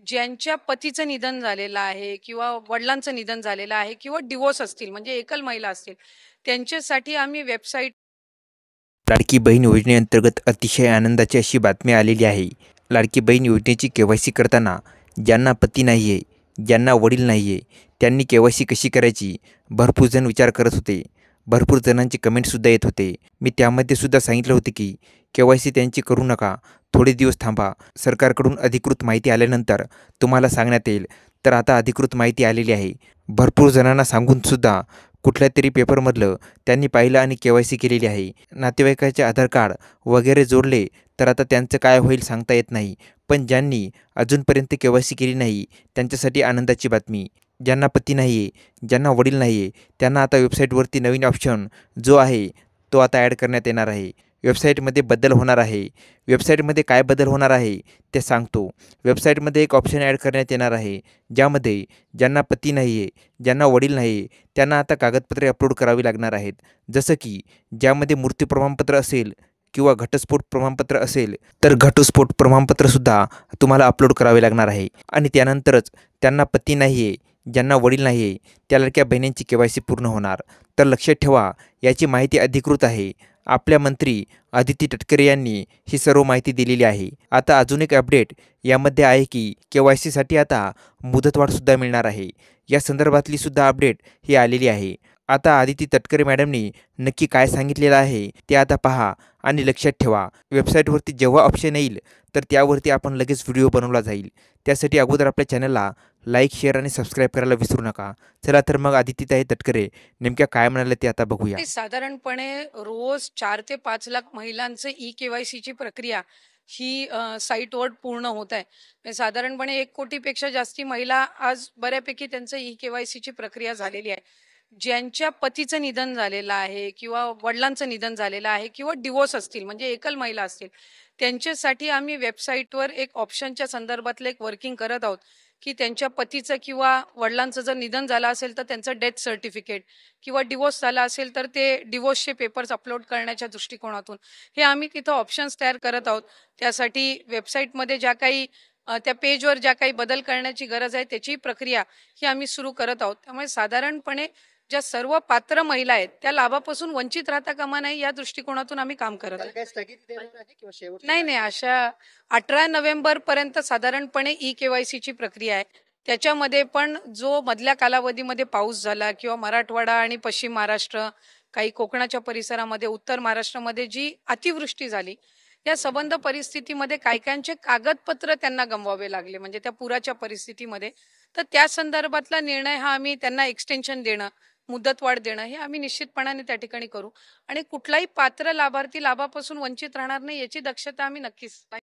ज्यांच्या पतीचं निधन झालेलं आहे किंवा वडिलांचं निधन झालेलं आहे किंवा डिवोर्स असतील म्हणजे एकल महिला असतील त्यांच्यासाठी आम्ही वेबसाईट लाडकी बहीण योजनेअंतर्गत अतिशय आनंदाची अशी बातमी आलेली आहे. लाडकी बहीण योजनेची के-वाय-सी करताना ज्यांना पती नाही आहे, ज्यांना वडील नाही आहे, त्यांनी के-वाय-सी कशी करायची भरपूर जण विचार करत होते. भरपूर जणांचे कमेंटसुद्धा येत होते. मी त्यामध्ये सुद्धा सांगितलं होतं की के-वाय-सी त्यांची करू नका, थोडे दिवस थांबा. सरकारकडून अधिकृत माहिती आल्यानंतर तुम्हाला सांगण्यात येईल. तर आता अधिकृत माहिती आलेली आहे. भरपूर जणांना सांगूनसुद्धा कुठल्यातरी पेपरमधलं त्यांनी पाहिलं आणि के-वाय-सी केलेली आहे. नातेवाईकाचे आधार कार्ड वगैरे जोडले तर आता त्यांचं काय होईल सांगता येत नाही. पण ज्यांनी अजूनपर्यंत के-वाय-सी केली नाही त्यांच्यासाठी आनंदाची बातमी. ज्यांना पती नाही आहे, ज्यांना वडील नाही आहे, त्यांना आता वेबसाईटवरती नवीन ऑप्शन जो आहे तो आता ॲड करण्यात येणार आहे. वेबसाईटमध्ये बदल होणार आहे. वेबसाईटमध्ये काय बदल होणार आहे ते सांगतो. वेबसाईटमध्ये एक ऑप्शन ॲड करण्यात येणार आहे, ज्यामध्ये ज्यांना पती नाही आहे, ज्यांना वडील नाही आहे, त्यांना आता कागदपत्रे अपलोड करावी लागणार आहेत. जसं की ज्यामध्ये मृत्यू प्रमाणपत्र असेल किंवा घटस्फोट प्रमाणपत्र असेल तर घटस्फोट प्रमाणपत्रसुद्धा तुम्हाला अपलोड करावे लागणार आहे. आणि त्यानंतरच त्यांना पती नाही आहे, ज्यांना वडील नाही आहे, त्या लाडक्या बहिणींची के-वाय-सी पूर्ण होणार. तर लक्षात ठेवा, याची माहिती अधिकृत आहे. आपल्या मंत्री आदिती तटकरे यांनी ही सर्व माहिती दिलेली आहे. आता अजून एक अपडेट यामध्ये आहे की के-वाय-सीसाठी आता मुदतवाढसुद्धा मिळणार आहे. या संदर्भातली सुद्धा अपडेट ही आलेली आहे. आता आदिती तटकरे मॅडमनी नक्की काय सांगितलेलं आहे ते आता पहा आणि लक्षात ठेवा. वेबसाईटवरती जेव्हा ऑप्शन येईल तर त्यावरती आपण लगेच व्हिडिओ बनवला जाईल. त्यासाठी अगोदर आपल्या चॅनलला लाईक, शेअर आणि सबस्क्राईब करायला विसरू नका. चला तर मग आदितीताई तटकरे नेमक्या काय म्हणाले ते आता बघूया. साधारणपणे रोज 4 ते 5 लाख महिलांचं ई-केवायसीची प्रक्रिया ही साईटवर पूर्ण होत आहे. म्हणजे साधारणपणे 1 कोटीपेक्षा जास्ती महिला आज बऱ्यापैकी त्यांचं ई-केवायसीची प्रक्रिया झालेली आहे. ज्यांच्या पतीचं निधन झालेलं आहे किंवा वडिलांचं निधन झालेलं आहे किंवा डिवोर्स असतील म्हणजे एकल महिला असतील त्यांच्यासाठी आम्ही वेबसाईटवर एक ऑप्शनच्या संदर्भातलं एक वर्किंग करत आहोत की त्यांच्या पतीचं किंवा वडिलांचं जर निधन झालं असेल तर त्यांचं डेथ सर्टिफिकेट किंवा डिवोर्स झाला असेल तर ते डिवोर्सचे पेपर्स अपलोड करण्याच्या दृष्टिकोनातून हे आम्ही तिथं ऑप्शन्स तयार करत आहोत. त्यासाठी वेबसाईटमध्ये ज्या काही त्या पेजवर ज्या काही बदल करण्याची गरज आहे त्याची प्रक्रिया ही आम्ही सुरू करत आहोत. त्यामुळे साधारणपणे ज्या सर्व पात्र महिला आहेत त्या लाभापासून वंचित राहता कामा नये या दृष्टिकोनातून आम्ही काम करत आहोत. नाही, अशा 18 नोव्हेंबर पर्यंत साधारणपणे ई-केवायसीची प्रक्रिया आहे. त्याच्यामध्ये पण जो मधल्या कालावधीमध्ये पाऊस झाला किंवा मराठवाडा आणि पश्चिम महाराष्ट्र, काही कोकणाच्या परिसरामध्ये, उत्तर महाराष्ट्रामध्ये जी अतिवृष्टी झाली या संबंध परिस्थितीमध्ये कायकांचे कागदपत्र त्यांना गमवावे लागले म्हणजे त्या पुराच्या परिस्थितीमध्ये. तर त्या संदर्भातला निर्णय हा आम्ही त्यांना एक्सटेन्शन देणं, मुदतवाढ देणं हे आम्ही निश्चितपणाने त्या ठिकाणी करू आणि कुठलाही पात्र लाभार्थी लाभापासून वंचित राहणार नाही याची दक्षता आम्ही नक्कीच